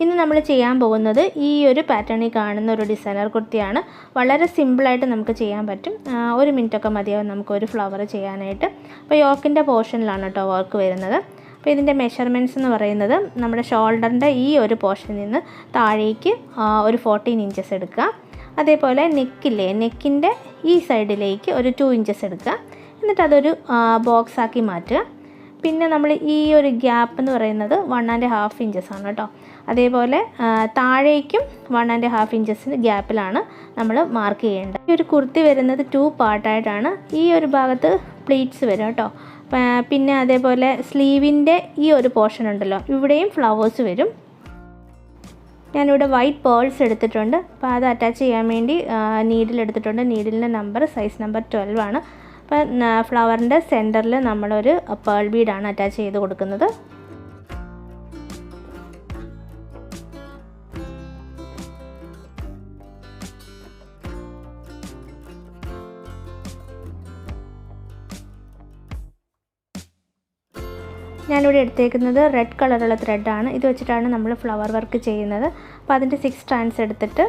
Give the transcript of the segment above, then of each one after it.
ഇന്ന് നമ്മൾ ചെയ്യാൻ പോകുന്നത് ഈ ഒരു പാറ്റേണിൽ കാണുന്ന ഒരു ഡിസൈനർ കുർത്തിയാണ്. വളരെ സിമ്പിളായിട്ട് നമുക്ക് ചെയ്യാൻ പറ്റും. 1 മിനിറ്റൊക്കെ മതിയാവും നമുക്കൊരു ഫ്ലവർ ചെയ്യാനായിട്ട്. അപ്പോൾ യോക്കിൻ്റെ പോർഷനിലാണ് കേട്ടോ വർക്ക് വരുന്നത്. അപ്പോൾ ഇതിൻ്റെ മെഷർമെൻറ്റ്സ് എന്ന് പറയുന്നത് നമ്മുടെ ഷോൾഡറിൻ്റെ ഈ ഒരു പോർഷനിൽ നിന്ന് താഴേക്ക് ഒരു 14 ഇഞ്ചസ് എടുക്കുക. അതേപോലെ നെക്കിൻ്റെ ഈ സൈഡിലേക്ക് ഒരു 2 ഇഞ്ചസ് എടുക്കുക. എന്നിട്ട് അതൊരു ബോക്സാക്കി മാറ്റുക. പിന്നെ നമ്മൾ ഈ ഒരു ഗ്യാപ്പ് എന്ന് പറയുന്നത് 1.5 ഇഞ്ചസാണ് കേട്ടോ. അതേപോലെ താഴേക്കും 1.5 ഇഞ്ചസിന് ഗ്യാപ്പിലാണ് നമ്മൾ മാർക്ക് ചെയ്യേണ്ടത്. ഈ ഒരു കുർത്തി വരുന്നത് 2 പാർട്ടായിട്ടാണ്. ഈ ഒരു ഭാഗത്ത് പ്ലീറ്റ്സ് വരും കേട്ടോ. പിന്നെ അതേപോലെ സ്ലീവിൻ്റെ ഈ ഒരു പോർഷൻ ഉണ്ടല്ലോ, ഇവിടെയും ഫ്ലവേഴ്സ് വരും. ഞാനിവിടെ വൈറ്റ് പേൾസ് എടുത്തിട്ടുണ്ട്. അപ്പോൾ അത് അറ്റാച്ച് ചെയ്യാൻ വേണ്ടി നീഡിൽ എടുത്തിട്ടുണ്ട്. നീഡിലിൻ്റെ നമ്പർ സൈസ് നമ്പർ 12 ആണ്. അപ്പോൾ ഫ്ലവറിൻ്റെ സെൻറ്ററിൽ നമ്മളൊരു പേൾ ബീഡാണ് അറ്റാച്ച് ചെയ്ത് കൊടുക്കുന്നത്. ഞാനിവിടെ എടുത്തേക്കുന്നത് റെഡ് കളറുള്ള ത്രെഡാണ്. ഇത് വെച്ചിട്ടാണ് നമ്മൾ ഫ്ലവർ വർക്ക് ചെയ്യുന്നത്. അപ്പോൾ അതിൻ്റെ 6 സ്ട്രാൻഡ്സ് എടുത്തിട്ട്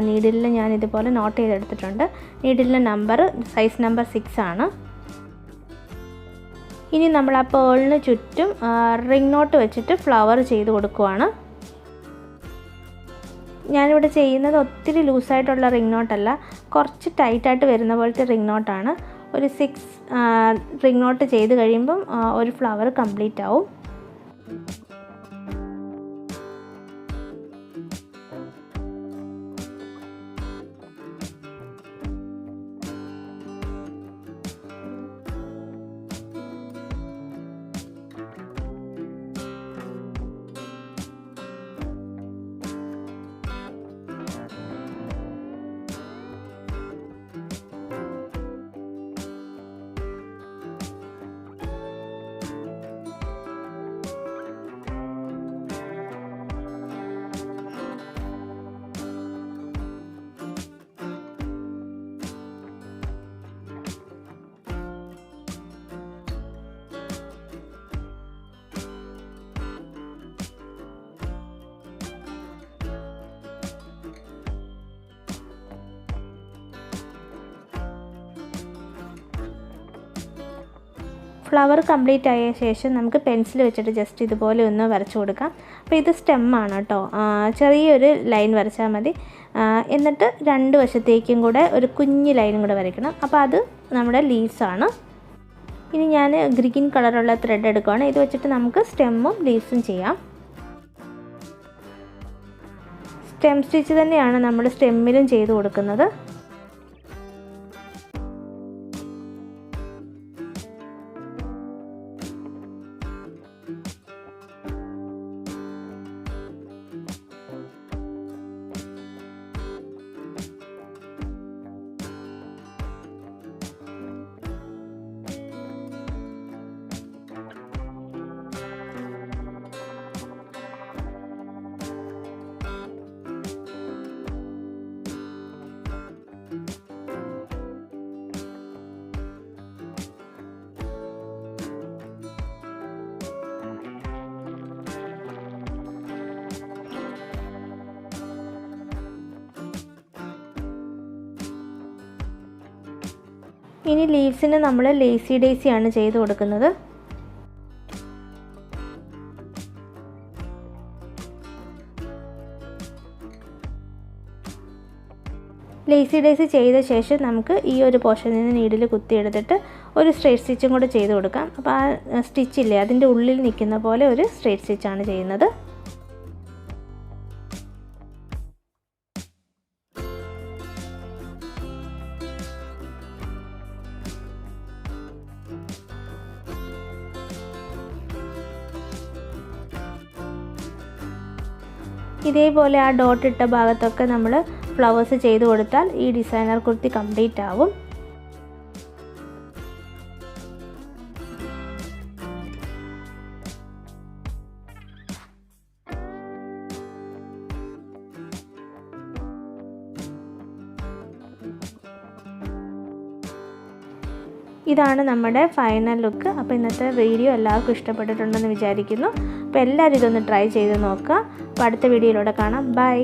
നീഡിലിൽ ഞാൻ ഇതുപോലെ നോട്ട് ചെയ്തെടുത്തിട്ടുണ്ട്. നീഡിലിൻ്റെ നമ്പർ സൈസ് നമ്പർ 6 ആണ്. ഇനി നമ്മൾ ആ പേളിന് ചുറ്റും റിംഗ് നോട്ട് വെച്ചിട്ട് ഫ്ലവർ ചെയ്ത് കൊടുക്കുവാണ്. ഞാനിവിടെ ചെയ്യുന്നത് ഒത്തിരി ലൂസായിട്ടുള്ള റിംഗ് നോട്ടല്ല, കുറച്ച് ടൈറ്റായിട്ട് വരുന്ന പോലത്തെ റിംഗ് നോട്ടാണ്. ഒരു 6 റിംഗ് നോട്ട് ചെയ്ത് കഴിയുമ്പം ഒരു ഫ്ലവർ കംപ്ലീറ്റ് ആവും. ഫ്ലവർ കംപ്ലീറ്റ് ആയ ശേഷം നമുക്ക് പെൻസിൽ വെച്ചിട്ട് ജസ്റ്റ് ഇതുപോലെ ഒന്ന് വരച്ചു കൊടുക്കാം. അപ്പോൾ ഇത് സ്റ്റെമ്മാണ് കേട്ടോ. ചെറിയൊരു ലൈൻ വരച്ചാൽ മതി. എന്നിട്ട് 2 വശത്തേക്കും കൂടെ ഒരു കുഞ്ഞ് ലൈനും കൂടെ വരയ്ക്കണം. അപ്പോൾ അത് നമ്മുടെ ലീവ്സാണ്. ഇനി ഞാൻ ഗ്രീൻ കളറുള്ള ത്രെഡ് എടുക്കുകയാണ്. ഇത് വെച്ചിട്ട് നമുക്ക് സ്റ്റെമ്മും ലീവ്സും ചെയ്യാം. സ്റ്റെം സ്റ്റിച്ച് തന്നെയാണ് നമ്മൾ സ്റ്റെമ്മിലും ചെയ്ത് കൊടുക്കുന്നത്. ഇനി ലീവ്സിന് നമ്മൾ ലേസി ഡേസിയാണ് ചെയ്ത് കൊടുക്കുന്നത്. ലേസി ഡേസി ചെയ്ത ശേഷം നമുക്ക് ഈ ഒരു പോർഷനിൽ നിന്ന് നീഡിൽ കുത്തിയെടുത്തിട്ട് ഒരു സ്ട്രേറ്റ് സ്റ്റിച്ചും കൂടെ ചെയ്ത് കൊടുക്കാം. അപ്പോൾ ആ സ്റ്റിച്ചില്ലേ, അതിൻ്റെ ഉള്ളിൽ നിൽക്കുന്ന പോലെ ഒരു സ്ട്രേറ്റ് സ്റ്റിച്ചാണ് ചെയ്യുന്നത്. ഇതേപോലെ ആ ഡോട്ട് ഇട്ട ഭാഗത്തൊക്കെ നമ്മൾ ഫ്ലവേഴ്സ് ചെയ്ത് കൊടുത്താൽ ഈ ഡിസൈനർ കുർത്തി കംപ്ലീറ്റ് ആവും. ഇതാണ് നമ്മുടെ ഫൈനൽ ലുക്ക്. അപ്പോൾ ഇന്നത്തെ വീഡിയോ എല്ലാവർക്കും ഇഷ്ടപ്പെട്ടിട്ടുണ്ടെന്ന് വിചാരിക്കുന്നു. അപ്പോൾ എല്ലാവരും ഇതൊന്ന് ട്രൈ ചെയ്ത് നോക്കുക. അപ്പോൾ അടുത്ത വീഡിയോയിലൂടെ കാണാം. ബൈ.